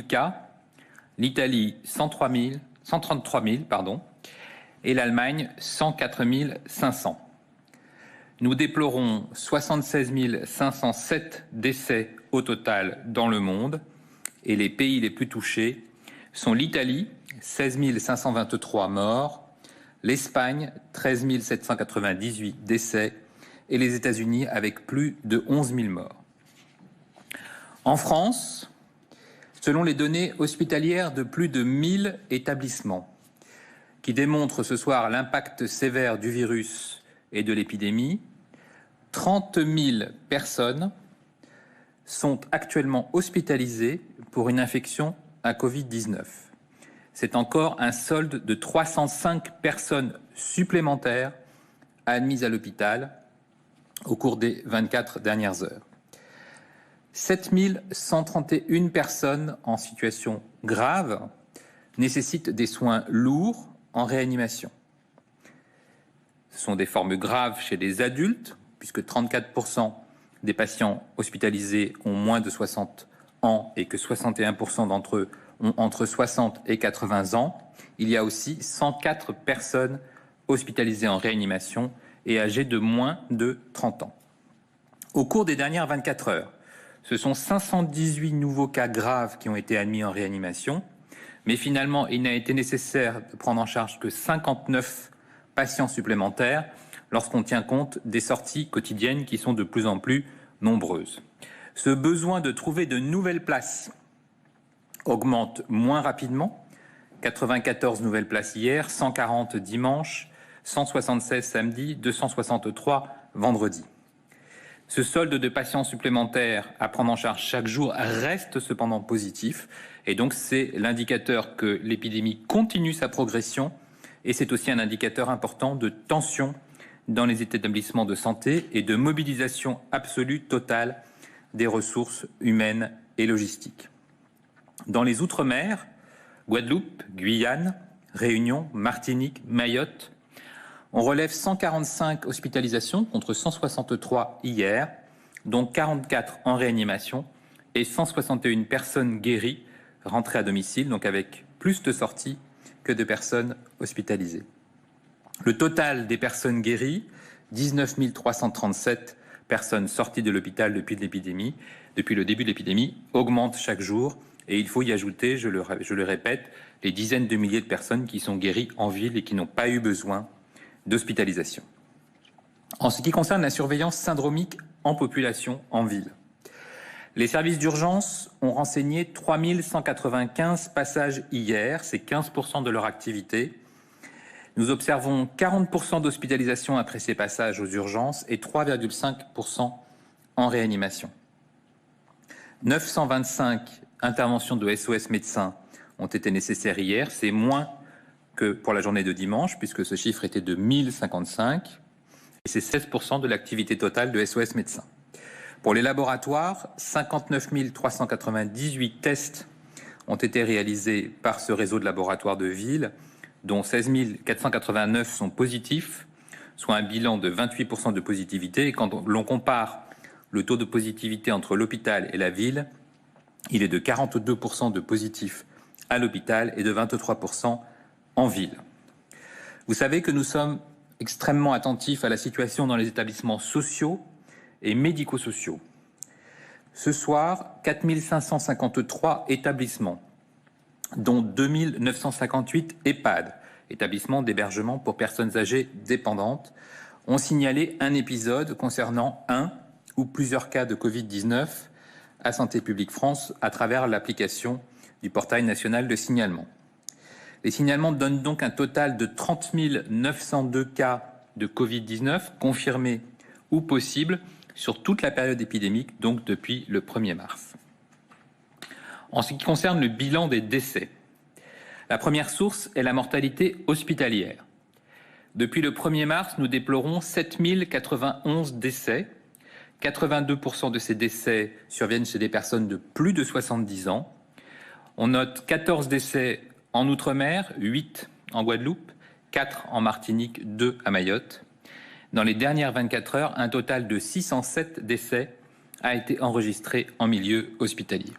cas, l'Italie 133 000, et l'Allemagne 104 500. Nous déplorons 76 507 décès au total dans le monde et les pays les plus touchés sont l'Italie, 16 523 morts, l'Espagne, 13 798 décès et les États-Unis avec plus de 11 000 morts. En France, selon les données hospitalières de plus de 1000 établissements, qui démontrent ce soir l'impact sévère du virus et de l'épidémie, 30 000 personnes sont actuellement hospitalisées pour une infection à Covid-19. C'est encore un solde de 305 personnes supplémentaires admises à l'hôpital au cours des 24 dernières heures. 7 131 personnes en situation grave nécessitent des soins lourds en réanimation. Ce sont des formes graves chez les adultes, puisque 34% des patients hospitalisés ont moins de 60 ans et que 61% d'entre eux ont entre 60 et 80 ans. Il y a aussi 104 personnes hospitalisées en réanimation et âgées de moins de 30 ans. Au cours des dernières 24 heures, ce sont 518 nouveaux cas graves qui ont été admis en réanimation, mais finalement, il n'a été nécessaire de prendre en charge que 59 patients supplémentaires lorsqu'on tient compte des sorties quotidiennes qui sont de plus en plus nombreuses. Ce besoin de trouver de nouvelles places augmente moins rapidement, 94 nouvelles places hier, 140 dimanche, 176 samedi, 263 vendredi. Ce solde de patients supplémentaires à prendre en charge chaque jour reste cependant positif et donc c'est l'indicateur que l'épidémie continue sa progression et c'est aussi un indicateur important de tension dans les établissements de santé et de mobilisation absolue totale des ressources humaines et logistiques. Dans les Outre-mer, Guadeloupe, Guyane, Réunion, Martinique, Mayotte, on relève 145 hospitalisations contre 163 hier, dont 44 en réanimation et 161 personnes guéries rentrées à domicile, donc avec plus de sorties que de personnes hospitalisées. Le total des personnes guéries, 19 337 personnes sorties de l'hôpital depuis le début de l'épidémie, augmente chaque jour et il faut y ajouter, je le répète, les dizaines de milliers de personnes qui sont guéries en ville et qui n'ont pas eu besoin d'hospitalisation. En ce qui concerne la surveillance syndromique en population en ville, les services d'urgence ont renseigné 3195 passages hier, c'est 15% de leur activité. Nous observons 40% d'hospitalisation après ces passages aux urgences et 3,5% en réanimation. 925 interventions de SOS médecins ont été nécessaires hier, c'est moins que pour la journée de dimanche, puisque ce chiffre était de 1055, et c'est 16% de l'activité totale de SOS médecins. Pour les laboratoires, 59 398 tests ont été réalisés par ce réseau de laboratoires de ville, dont 16 489 sont positifs, soit un bilan de 28% de positivité. Et quand l'on compare le taux de positivité entre l'hôpital et la ville, il est de 42% de positifs à l'hôpital et de 23% en ville. Vous savez que nous sommes extrêmement attentifs à la situation dans les établissements sociaux et médico-sociaux. Ce soir, 4 553 établissements, dont 2 958 EHPAD, établissements d'hébergement pour personnes âgées dépendantes, ont signalé un épisode concernant un ou plusieurs cas de Covid-19 à Santé publique France à travers l'application du portail national de signalement. Les signalements donnent donc un total de 30 902 cas de Covid-19 confirmés ou possibles sur toute la période épidémique, donc depuis le 1er mars. En ce qui concerne le bilan des décès, la première source est la mortalité hospitalière. Depuis le 1er mars, nous déplorons 7 091 décès. 82% de ces décès surviennent chez des personnes de plus de 70 ans. On note 14 décès en Outre-mer, 8 en Guadeloupe, 4 en Martinique, 2 à Mayotte. Dans les dernières 24 heures, un total de 607 décès a été enregistré en milieu hospitalier.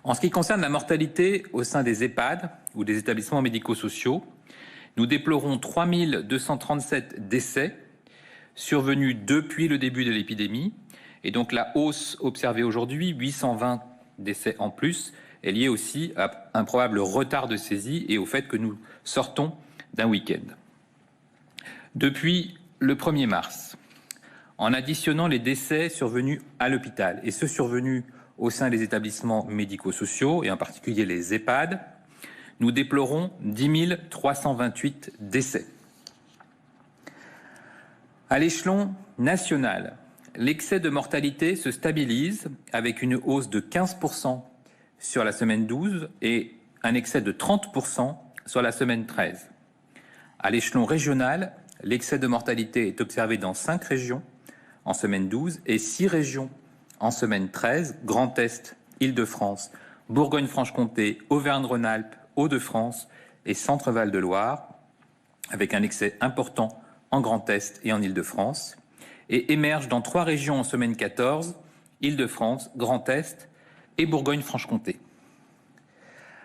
En ce qui concerne la mortalité au sein des EHPAD ou des établissements médico-sociaux, nous déplorons 3 237 décès survenus depuis le début de l'épidémie. Et donc la hausse observée aujourd'hui, 820 décès en plus, est liée aussi à un probable retard de saisie et au fait que nous sortons d'un week-end. Depuis le 1er mars, en additionnant les décès survenus à l'hôpital et ceux survenus au sein des établissements médico-sociaux, et en particulier les EHPAD, nous déplorons 10 328 décès. À l'échelon national, l'excès de mortalité se stabilise avec une hausse de 15% sur la semaine 12 et un excès de 30% sur la semaine 13. À l'échelon régional, l'excès de mortalité est observé dans 5 régions en semaine 12 et 6 régions en semaine 13, Grand Est, Île-de-France, Bourgogne-Franche-Comté, Auvergne-Rhône-Alpes, Hauts-de-France et Centre-Val de Loire, avec un excès important en Grand Est et en Île-de-France, et émerge dans 3 régions en semaine 14, Île-de-France, Grand Est et Bourgogne-Franche-Comté.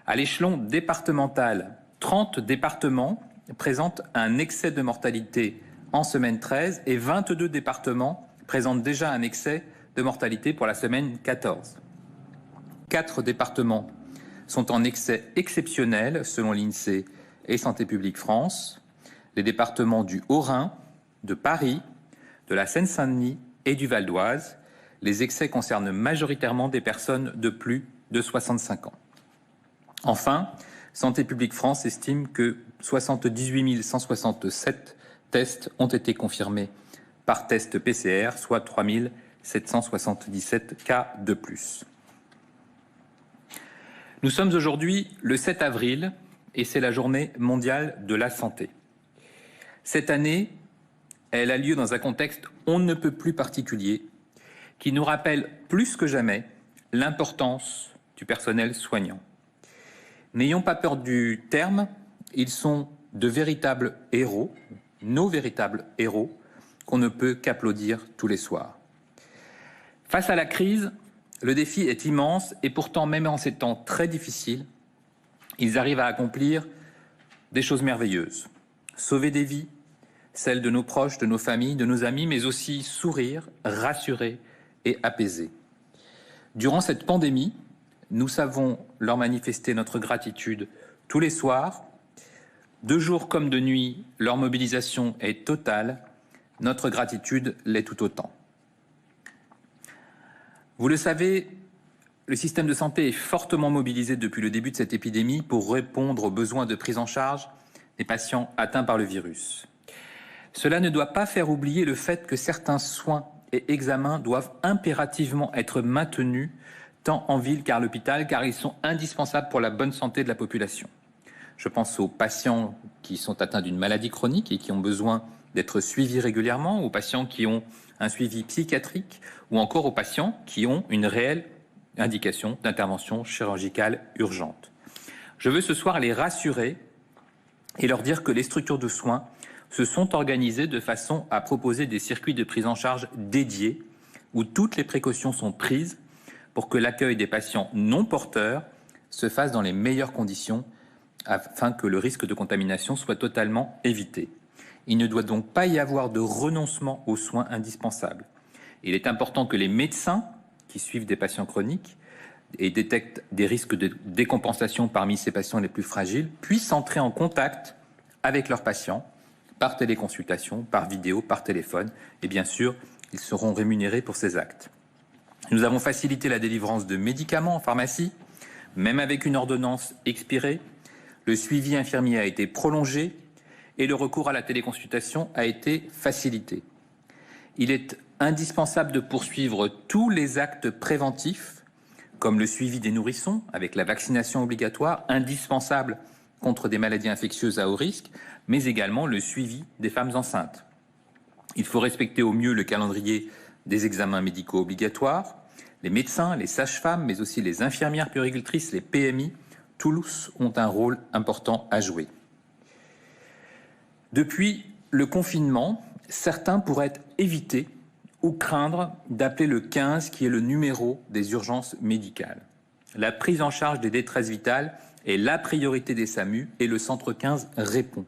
À l'échelon départemental, 30 départements présentent un excès de mortalité en semaine 13 et 22 départements présentent déjà un excès de mortalité pour la semaine 14. 4 départements sont en excès exceptionnel selon l'INSEE et Santé publique France, les départements du Haut-Rhin, de Paris, de la Seine-Saint-Denis et du Val d'Oise. Les excès concernent majoritairement des personnes de plus de 65 ans. Enfin, Santé publique France estime que 78 167 tests ont été confirmés par test PCR, soit 3 777 cas de plus. Nous sommes aujourd'hui le 7 avril et c'est la journée mondiale de la santé. Cette année, elle a lieu dans un contexte on ne peut plus particulier qui nous rappelle plus que jamais l'importance du personnel soignant. N'ayons pas peur du terme, ils sont de véritables héros, nos véritables héros, qu'on ne peut qu'applaudir tous les soirs. Face à la crise, le défi est immense et pourtant, même en ces temps très difficiles, ils arrivent à accomplir des choses merveilleuses. Sauver des vies, celles de nos proches, de nos familles, de nos amis, mais aussi sourire, rassurer et apaiser. Durant cette pandémie, nous savons leur manifester notre gratitude tous les soirs. De jour comme de nuit, leur mobilisation est totale. Notre gratitude l'est tout autant. Vous le savez, le système de santé est fortement mobilisé depuis le début de cette épidémie pour répondre aux besoins de prise en charge des patients atteints par le virus. Cela ne doit pas faire oublier le fait que certains soins et examens doivent impérativement être maintenus tant en ville qu'à l'hôpital, car ils sont indispensables pour la bonne santé de la population. Je pense aux patients qui sont atteints d'une maladie chronique et qui ont besoin d'être suivis régulièrement, aux patients qui ont un suivi psychiatrique ou encore aux patients qui ont une réelle indication d'intervention chirurgicale urgente. Je veux ce soir les rassurer et leur dire que les structures de soins se sont organisées de façon à proposer des circuits de prise en charge dédiés où toutes les précautions sont prises pour que l'accueil des patients non porteurs se fasse dans les meilleures conditions afin que le risque de contamination soit totalement évité. Il ne doit donc pas y avoir de renoncement aux soins indispensables. Il est important que les médecins qui suivent des patients chroniques et détectent des risques de décompensation parmi ces patients les plus fragiles puissent entrer en contact avec leurs patients par téléconsultation, par vidéo, par téléphone. Et bien sûr, ils seront rémunérés pour ces actes. Nous avons facilité la délivrance de médicaments en pharmacie, même avec une ordonnance expirée. Le suivi infirmier a été prolongé et le recours à la téléconsultation a été facilité. Il est indispensable de poursuivre tous les actes préventifs, comme le suivi des nourrissons avec la vaccination obligatoire, indispensable contre des maladies infectieuses à haut risque, mais également le suivi des femmes enceintes. Il faut respecter au mieux le calendrier des examens médicaux obligatoires. Les médecins, les sages-femmes, mais aussi les infirmières puéricultrices, les PMI, tous ont un rôle important à jouer. Depuis le confinement, certains pourraient éviter ou craindre d'appeler le 15, qui est le numéro des urgences médicales. la prise en charge des détresses vitales est la priorité des SAMU et le centre 15 répond.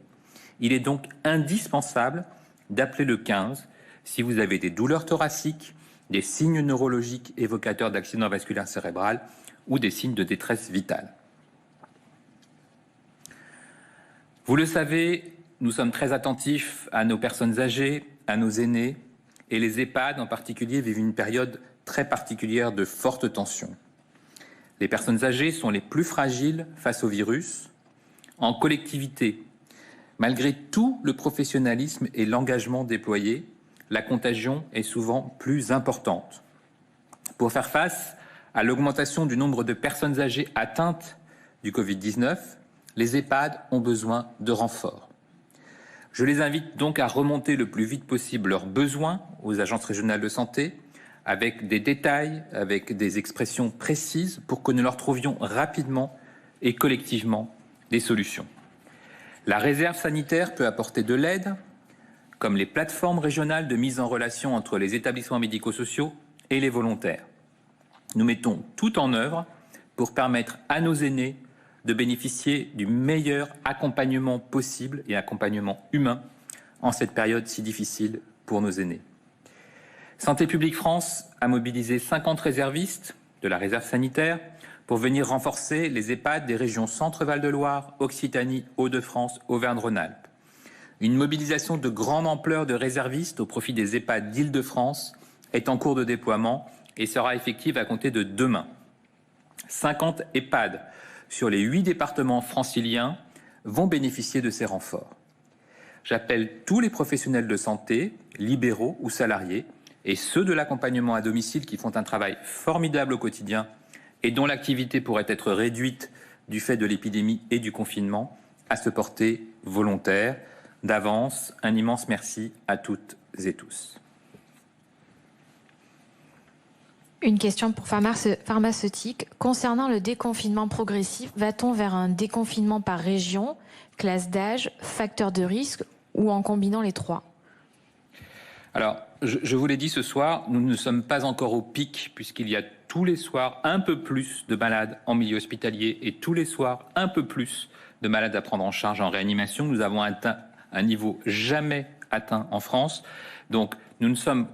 Il est donc indispensable d'appeler le 15 si vous avez des douleurs thoraciques, des signes neurologiques évocateurs d'accident vasculaire cérébral ou des signes de détresse vitale. Vous le savez, nous sommes très attentifs à nos personnes âgées, à nos aînés, et les EHPAD en particulier vivent une période très particulière de forte tension. Les personnes âgées sont les plus fragiles face au virus. En collectivité, malgré tout le professionnalisme et l'engagement déployé, la contagion est souvent plus importante. Pour faire face à l'augmentation du nombre de personnes âgées atteintes du Covid-19, les EHPAD ont besoin de renforts. Je les invite donc à remonter le plus vite possible leurs besoins aux agences régionales de santé, avec des détails, avec des expressions précises, pour que nous leur trouvions rapidement et collectivement des solutions. La réserve sanitaire peut apporter de l'aide, comme les plateformes régionales de mise en relation entre les établissements médico-sociaux et les volontaires. Nous mettons tout en œuvre pour permettre à nos aînés de bénéficier du meilleur accompagnement possible et accompagnement humain en cette période si difficile pour nos aînés. Santé publique France a mobilisé 50 réservistes de la réserve sanitaire pour venir renforcer les EHPAD des régions Centre-Val de Loire, Occitanie, Hauts-de-France, Auvergne-Rhône-Alpes. Une mobilisation de grande ampleur de réservistes au profit des EHPAD d'Île-de-France est en cours de déploiement et sera effective à compter de demain. 50 EHPAD sur les 8 départements franciliens vont bénéficier de ces renforts. J'appelle tous les professionnels de santé, libéraux ou salariés, et ceux de l'accompagnement à domicile qui font un travail formidable au quotidien et dont l'activité pourrait être réduite du fait de l'épidémie et du confinement, à se porter volontaires. D'avance, un immense merci à toutes et tous. Une question pour pharmaceutique. Concernant le déconfinement progressif, va-t-on vers un déconfinement par région, classe d'âge, facteur de risque ou en combinant les trois? Alors, je vous l'ai dit ce soir, nous ne sommes pas encore au pic puisqu'il y a tous les soirs un peu plus de malades en milieu hospitalier et tous les soirs un peu plus de malades à prendre en charge en réanimation. Nous avons atteint un niveau jamais atteint en France. Donc, nous ne sommes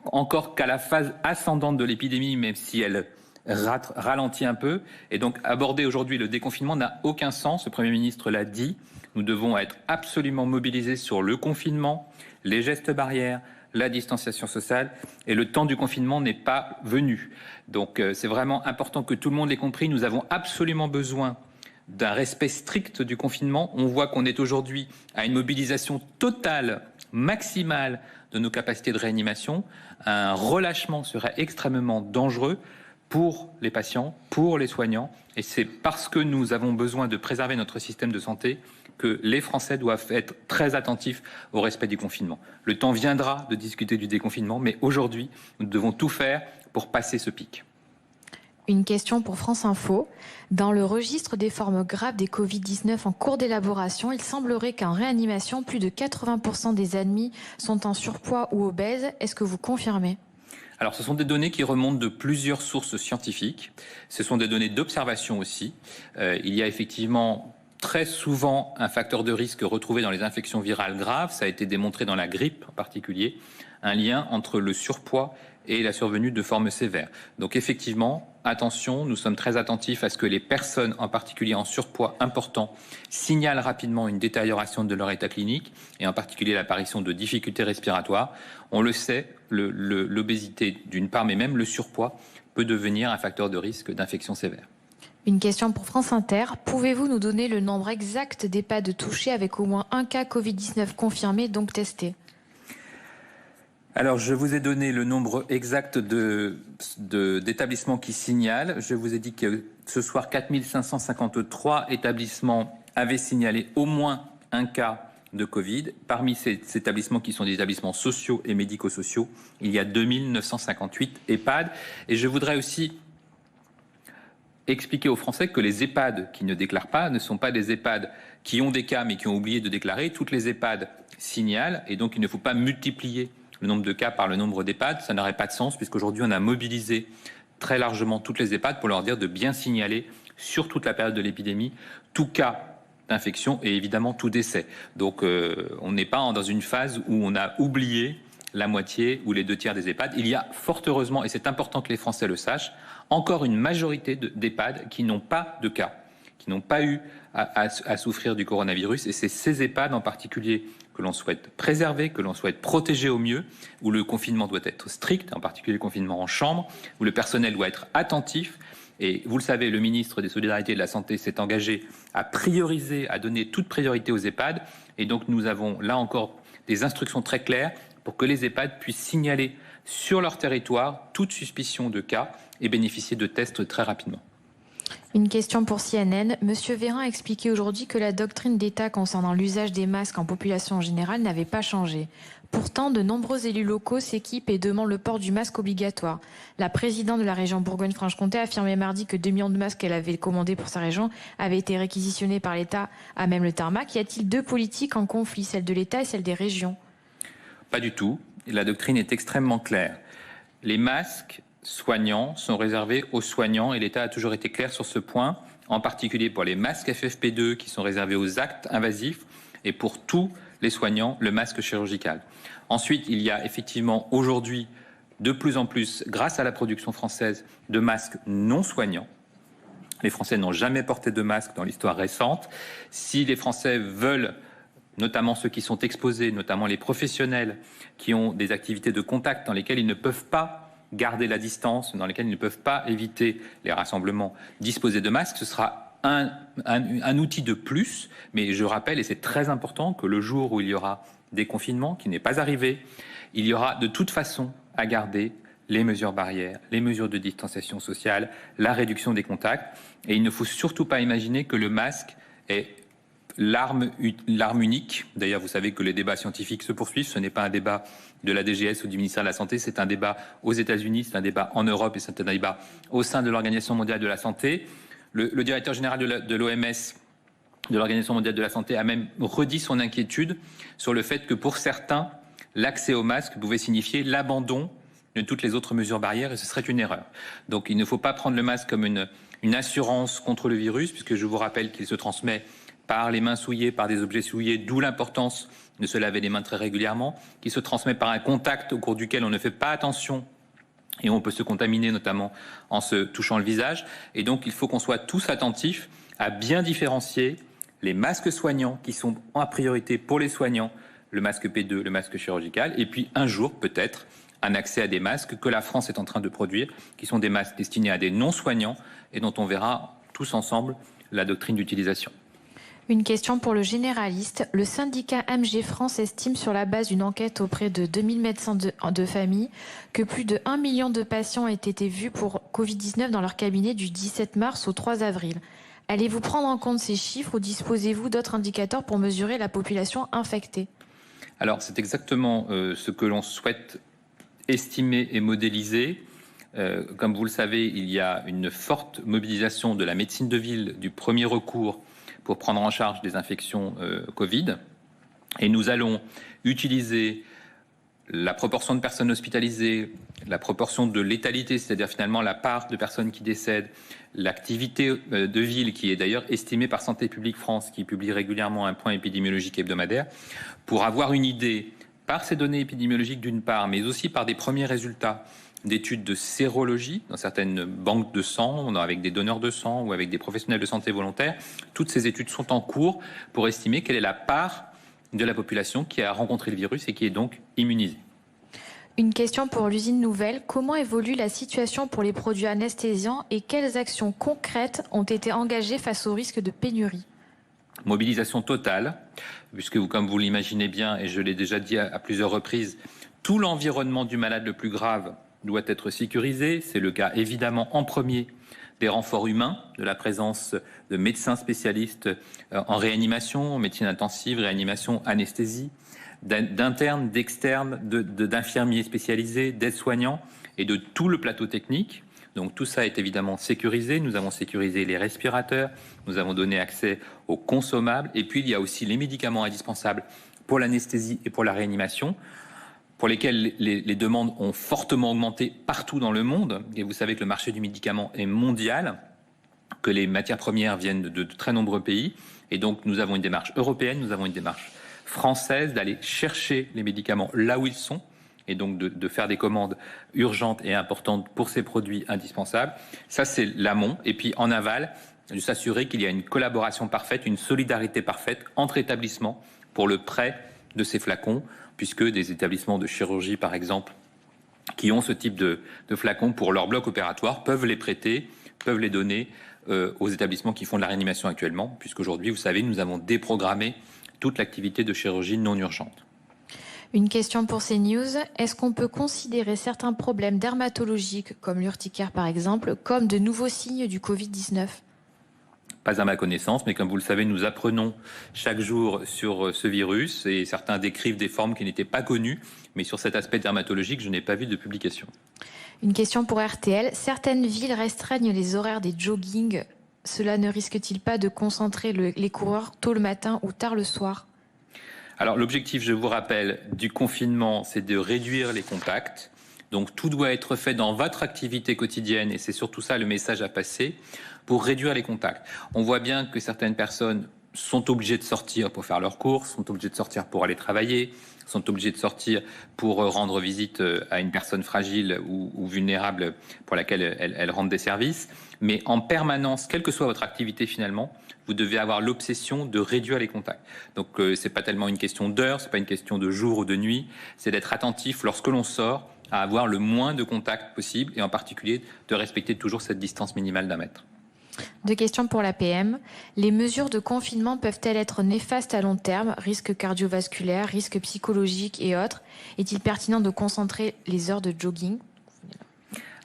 encore qu'à la phase ascendante de l'épidémie, même si elle ralentit un peu. Et donc, aborder aujourd'hui le déconfinement n'a aucun sens. Le Premier ministre l'a dit. Nous devons être absolument mobilisés sur le confinement, les gestes barrières, la distanciation sociale. Et le temps du confinement n'est pas venu. Donc, c'est vraiment important que tout le monde l'ait compris. Nous avons absolument besoin d'un respect strict du confinement. On voit qu'on est aujourd'hui à une mobilisation totale, maximale de nos capacités de réanimation. Un relâchement serait extrêmement dangereux pour les patients, pour les soignants. Et c'est parce que nous avons besoin de préserver notre système de santé que les Français doivent être très attentifs au respect du confinement. Le temps viendra de discuter du déconfinement, mais aujourd'hui, nous devons tout faire pour passer ce pic. Une question pour France Info. Dans le registre des formes graves des Covid-19 en cours d'élaboration, il semblerait qu'en réanimation, plus de 80% des admis sont en surpoids ou obèses. Est-ce que vous confirmez ? Alors, ce sont des données qui remontent de plusieurs sources scientifiques. Ce sont des données d'observation aussi. Il y a effectivement très souvent un facteur de risque retrouvé dans les infections virales graves. Ça a été démontré dans la grippe en particulier. Un lien entre le surpoids et la survenue de formes sévères. Donc effectivement, attention, nous sommes très attentifs à ce que les personnes, en particulier en surpoids important, signalent rapidement une détérioration de leur état clinique, et en particulier l'apparition de difficultés respiratoires. On le sait, l'obésité d'une part, mais même le surpoids, peut devenir un facteur de risque d'infection sévère. Une question pour France Inter. Pouvez-vous nous donner le nombre exact d'EHPAD touchés avec au moins un cas Covid-19 confirmé, donc testé ? Alors, je vous ai donné le nombre exact d'établissements qui signalent. Je vous ai dit que ce soir, 4553 établissements avaient signalé au moins un cas de Covid. Parmi ces établissements qui sont des établissements sociaux et médico-sociaux, il y a 2958 EHPAD. Et je voudrais aussi expliquer aux Français que les EHPAD qui ne déclarent pas ne sont pas des EHPAD qui ont des cas mais qui ont oublié de déclarer. Toutes les EHPAD signalent et donc il ne faut pas multiplier le nombre de cas par le nombre d'EHPAD. Ça n'aurait pas de sens puisqu'aujourd'hui on a mobilisé très largement toutes les EHPAD pour leur dire de bien signaler sur toute la période de l'épidémie tout cas d'infection et évidemment tout décès. Donc on n'est pas dans une phase où on a oublié la moitié ou les 2 tiers des EHPAD. Il y a fort heureusement, et c'est important que les Français le sachent, encore une majorité d'EHPAD qui n'ont pas de cas, qui n'ont pas eu à souffrir du coronavirus. Et c'est ces EHPAD en particulier que l'on souhaite préserver, que l'on souhaite protéger au mieux, où le confinement doit être strict, en particulier le confinement en chambre, où le personnel doit être attentif. Et vous le savez, le ministre des Solidarités et de la Santé s'est engagé à prioriser, à donner toute priorité aux EHPAD. Et donc nous avons là encore des instructions très claires pour que les EHPAD puissent signaler sur leur territoire toute suspicion de cas et bénéficier de tests très rapidement. Une question pour CNN. Monsieur Véran a expliqué aujourd'hui que la doctrine d'État concernant l'usage des masques en population en général n'avait pas changé. Pourtant, de nombreux élus locaux s'équipent et demandent le port du masque obligatoire. La présidente de la région Bourgogne-Franche-Comté a affirmé mardi que 2 millions de masques qu'elle avait commandés pour sa région avaient été réquisitionnés par l'État à même le tarmac. Y a-t-il 2 politiques en conflit, celle de l'État et celle des régions? Pas du tout. La doctrine est extrêmement claire. Les masques soignants sont réservés aux soignants et l'État a toujours été clair sur ce point, en particulier pour les masques FFP2 qui sont réservés aux actes invasifs et pour tous les soignants, le masque chirurgical. Ensuite, il y a effectivement aujourd'hui de plus en plus, grâce à la production française, de masques non soignants. Les Français n'ont jamais porté de masque dans l'histoire récente. Si les Français veulent, notamment ceux qui sont exposés, notamment les professionnels qui ont des activités de contact dans lesquelles ils ne peuvent pas garder la distance, dans lesquelles ils ne peuvent pas éviter les rassemblements, disposer de masques, ce sera un outil de plus. Mais je rappelle, et c'est très important, que le jour où il y aura des confinements, qui n'est pas arrivé, il y aura de toute façon à garder les mesures barrières, les mesures de distanciation sociale, la réduction des contacts. Et il ne faut surtout pas imaginer que le masque est l'arme unique. D'ailleurs, vous savez que les débats scientifiques se poursuivent. Ce n'est pas un débat de la DGS ou du ministère de la Santé, c'est un débat aux États-Unis, c'est un débat en Europe et c'est un débat au sein de l'Organisation mondiale de la santé. Le directeur général de l'OMS, de l'Organisation mondiale de la santé, a même redit son inquiétude sur le fait que pour certains, l'accès au masque pouvait signifier l'abandon de toutes les autres mesures barrières et ce serait une erreur. Donc il ne faut pas prendre le masque comme une assurance contre le virus, puisque je vous rappelle qu'il se transmet par les mains souillées, par des objets souillés, d'où l'importance de se laver les mains très régulièrement, qui se transmet par un contact au cours duquel on ne fait pas attention et on peut se contaminer notamment en se touchant le visage. Et donc il faut qu'on soit tous attentifs à bien différencier les masques soignants qui sont en priorité pour les soignants, le masque P2, le masque chirurgical, et puis un jour peut-être un accès à des masques que la France est en train de produire, qui sont des masques destinés à des non-soignants et dont on verra tous ensemble la doctrine d'utilisation. Une question pour le généraliste. Le syndicat MG France estime sur la base d'une enquête auprès de 2000 médecins de famille que plus de 1 million de patients ont été vus pour Covid-19 dans leur cabinet du 17 mars au 3 avril. Allez-vous prendre en compte ces chiffres ou disposez-vous d'autres indicateurs pour mesurer la population infectée? Alors, c'est exactement ce que l'on souhaite estimer et modéliser. Comme vous le savez, il y a une forte mobilisation de la médecine de ville, du premier recours, pour prendre en charge des infections Covid. Et nous allons utiliser la proportion de personnes hospitalisées, la proportion de létalité, c'est-à-dire finalement la part de personnes qui décèdent, l'activité de ville qui est d'ailleurs estimée par Santé publique France, qui publie régulièrement un point épidémiologique hebdomadaire, pour avoir une idée par ces données épidémiologiques d'une part, mais aussi par des premiers résultats d'études de sérologie dans certaines banques de sang, avec des donneurs de sang ou avec des professionnels de santé volontaires. Toutes ces études sont en cours pour estimer quelle est la part de la population qui a rencontré le virus et qui est donc immunisée. Une question pour l'usine Nouvelle. Comment évolue la situation pour les produits anesthésiants et quelles actions concrètes ont été engagées face au risque de pénurie? Mobilisation totale, puisque comme vous l'imaginez bien, et je l'ai déjà dit à plusieurs reprises, tout l'environnement du malade le plus grave doit être sécurisé. C'est le cas évidemment en premier des renforts humains, de la présence de médecins spécialistes en réanimation, en médecine intensive, réanimation, anesthésie, d'internes, d'externes, d'infirmiers spécialisés, d'aides-soignants et de tout le plateau technique. Donc tout ça est évidemment sécurisé. Nous avons sécurisé les respirateurs, nous avons donné accès aux consommables et puis il y a aussi les médicaments indispensables pour l'anesthésie et pour la réanimation. pour lesquels les demandes ont fortement augmenté partout dans le monde. Et vous savez que le marché du médicament est mondial, que les matières premières viennent de très nombreux pays. Et donc, nous avons une démarche européenne, nous avons une démarche française d'aller chercher les médicaments là où ils sont et donc de faire des commandes urgentes et importantes pour ces produits indispensables. Ça, c'est l'amont. Et puis, en aval, de s'assurer qu'il y a une collaboration parfaite, une solidarité parfaite entre établissements pour le prêt de ces flacons, puisque des établissements de chirurgie, par exemple, qui ont ce type de flacons pour leur bloc opératoire, peuvent les prêter, peuvent les donner aux établissements qui font de la réanimation actuellement, puisqu'aujourd'hui, vous savez, nous avons déprogrammé toute l'activité de chirurgie non urgente. Une question pour CNews. Est-ce qu'on peut considérer certains problèmes dermatologiques, comme l'urticaire par exemple, comme de nouveaux signes du Covid-19 ? Pas à ma connaissance, mais comme vous le savez, nous apprenons chaque jour sur ce virus et certains décrivent des formes qui n'étaient pas connues, mais sur cet aspect dermatologique, je n'ai pas vu de publication. Une question pour RTL. Certaines villes restreignent les horaires des joggings. Cela ne risque-t-il pas de concentrer les coureurs tôt le matin ou tard le soir ? Alors l'objectif, je vous rappelle, du confinement, c'est de réduire les contacts. Donc tout doit être fait dans votre activité quotidienne et c'est surtout ça le message à passer pour réduire les contacts. On voit bien que certaines personnes sont obligées de sortir pour faire leurs courses, sont obligées de sortir pour aller travailler, sont obligées de sortir pour rendre visite à une personne fragile ou vulnérable pour laquelle elles rendent des services. Mais en permanence, quelle que soit votre activité finalement, vous devez avoir l'obsession de réduire les contacts. Donc c'est pas tellement une question d'heure, c'est pas une question de jour ou de nuit, c'est d'être attentif lorsque l'on sort à avoir le moins de contacts possible et en particulier de respecter toujours cette distance minimale d'1 mètre. 2 questions pour la PM. Les mesures de confinement peuvent-elles être néfastes à long terme, risques cardiovasculaires, risques psychologiques et autres ? Est-il pertinent de concentrer les heures de jogging ?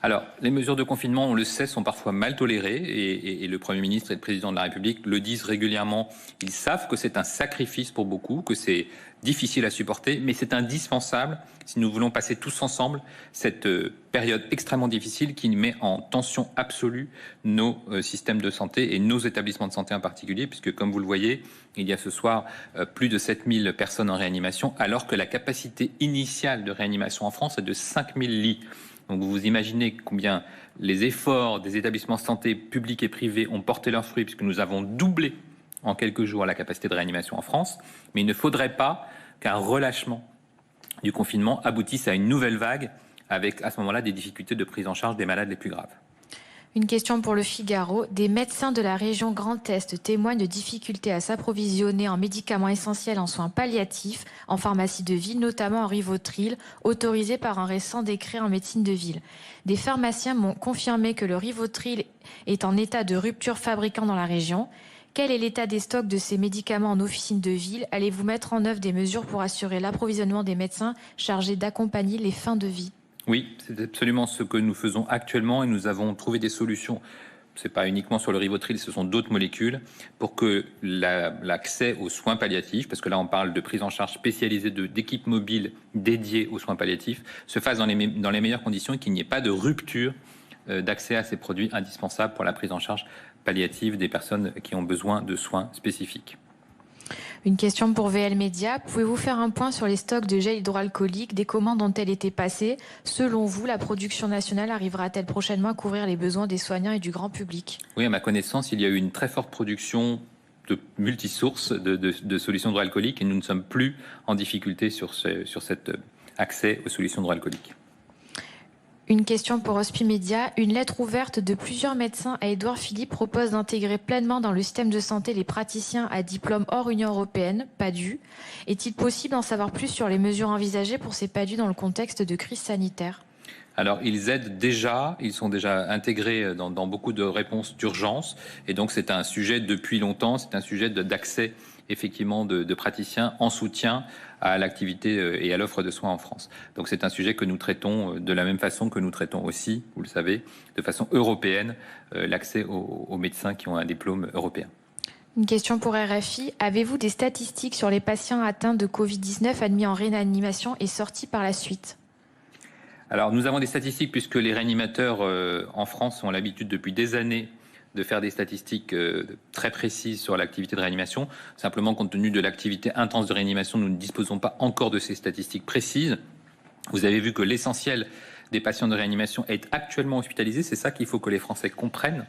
Alors, les mesures de confinement, on le sait, sont parfois mal tolérées et le Premier ministre et le Président de la République le disent régulièrement. Ils savent que c'est un sacrifice pour beaucoup, que c'est difficile à supporter, mais c'est indispensable si nous voulons passer tous ensemble cette période extrêmement difficile qui met en tension absolue nos systèmes de santé et nos établissements de santé en particulier, puisque comme vous le voyez, il y a ce soir plus de 7000 personnes en réanimation, alors que la capacité initiale de réanimation en France est de 5000 lits. Donc vous imaginez combien les efforts des établissements de santé publics et privés ont porté leurs fruits, puisque nous avons doublé en quelques jours la capacité de réanimation en France. Mais il ne faudrait pas qu'un relâchement du confinement aboutisse à une nouvelle vague, avec à ce moment-là des difficultés de prise en charge des malades les plus graves. Une question pour le Figaro. Des médecins de la région Grand Est témoignent de difficultés à s'approvisionner en médicaments essentiels en soins palliatifs, en pharmacie de ville, notamment en Rivotril, autorisé par un récent décret en médecine de ville. Des pharmaciens m'ont confirmé que le Rivotril est en état de rupture fabricant dans la région. Quel est l'état des stocks de ces médicaments en officine de ville ? Allez-vous mettre en œuvre des mesures pour assurer l'approvisionnement des médecins chargés d'accompagner les fins de vie ? Oui, c'est absolument ce que nous faisons actuellement et nous avons trouvé des solutions. Ce n'est pas uniquement sur le Rivotril, ce sont d'autres molécules pour que l'accès aux soins palliatifs, parce que là on parle de prise en charge spécialisée d'équipes mobiles dédiées aux soins palliatifs, se fasse dans les meilleures conditions et qu'il n'y ait pas de rupture d'accès à ces produits indispensables pour la prise en charge palliative des personnes qui ont besoin de soins spécifiques. Une question pour VL Média. Pouvez-vous faire un point sur les stocks de gel hydroalcoolique, des commandes ont-elles été passées ? Selon vous, la production nationale arrivera-t-elle prochainement à couvrir les besoins des soignants et du grand public ? Oui, à ma connaissance, il y a eu une très forte production de multisources de solutions hydroalcooliques et nous ne sommes plus en difficulté sur cet accès aux solutions hydroalcooliques. Une question pour Hospi Média. Une lettre ouverte de plusieurs médecins à Édouard Philippe propose d'intégrer pleinement dans le système de santé les praticiens à diplôme hors Union européenne, PADU. Est-il possible d'en savoir plus sur les mesures envisagées pour ces PADU dans le contexte de crise sanitaire ? Alors, ils aident déjà, ils sont déjà intégrés dans beaucoup de réponses d'urgence. Et donc, c'est un sujet depuis longtemps, c'est un sujet d'accès effectivement de praticiens en soutien à l'activité et à l'offre de soins en France. Donc, c'est un sujet que nous traitons de la même façon que nous traitons aussi, vous le savez, de façon européenne, l'accès aux médecins qui ont un diplôme européen. Une question pour RFI. Avez-vous des statistiques sur les patients atteints de Covid-19 admis en réanimation et sortis par la suite ? Alors, nous avons des statistiques puisque les réanimateurs en France ont l'habitude depuis des années de faire des statistiques très précises sur l'activité de réanimation. Simplement, compte tenu de l'activité intense de réanimation, nous ne disposons pas encore de ces statistiques précises. Vous avez vu que l'essentiel des patients de réanimation est actuellement hospitalisé. C'est ça qu'il faut que les Français comprennent.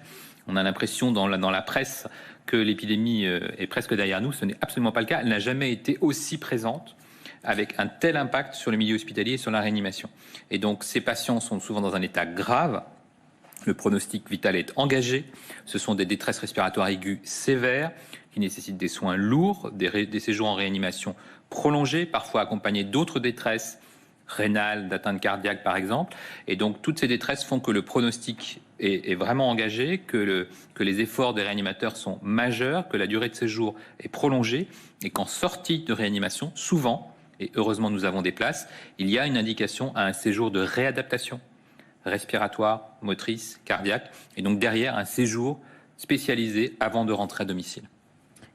On a l'impression dans la presse que l'épidémie est presque derrière nous. Ce n'est absolument pas le cas. Elle n'a jamais été aussi présente avec un tel impact sur le milieu hospitalier et sur la réanimation. Et donc, ces patients sont souvent dans un état grave. Le pronostic vital est engagé. Ce sont des détresses respiratoires aiguës sévères qui nécessitent des soins lourds, des séjours en réanimation prolongés, parfois accompagnés d'autres détresses rénales, d'atteinte cardiaque par exemple. Et donc, toutes ces détresses font que le pronostic est vraiment engagé, que les efforts des réanimateurs sont majeurs, que la durée de séjour est prolongée et qu'en sortie de réanimation, souvent, et heureusement nous avons des places, il y a une indication à un séjour de réadaptation respiratoire, motrice, cardiaque, et donc derrière un séjour spécialisé avant de rentrer à domicile.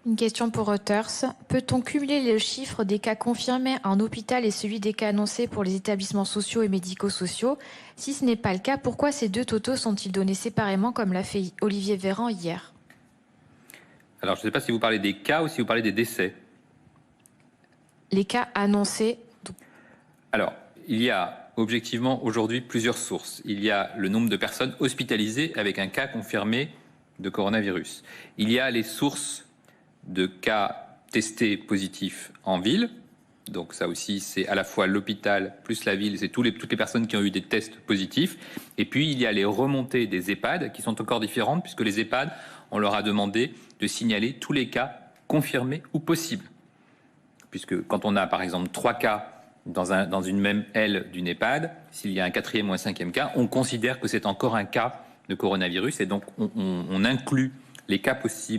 Une question pour Reuters. Peut-on cumuler le chiffre des cas confirmés en hôpital et celui des cas annoncés pour les établissements sociaux et médico-sociaux? Si ce n'est pas le cas, pourquoi ces deux totaux sont-ils donnés séparément comme l'a fait Olivier Véran hier? Alors, je ne sais pas si vous parlez des cas ou si vous parlez des décès. Les cas annoncés. Alors, il y a objectivement aujourd'hui plusieurs sources. Il y a le nombre de personnes hospitalisées avec un cas confirmé de coronavirus. Il y a les sources de cas testés positifs en ville. Donc ça aussi, c'est à la fois l'hôpital plus la ville, c'est toutes les personnes qui ont eu des tests positifs. Et puis, il y a les remontées des EHPAD qui sont encore différentes puisque les EHPAD, on leur a demandé de signaler tous les cas confirmés ou possibles. Puisque quand on a par exemple 3 cas dans une même aile d'une EHPAD, s'il y a un 4e ou un 5e cas, on considère que c'est encore un cas de coronavirus et donc on inclut les cas possibles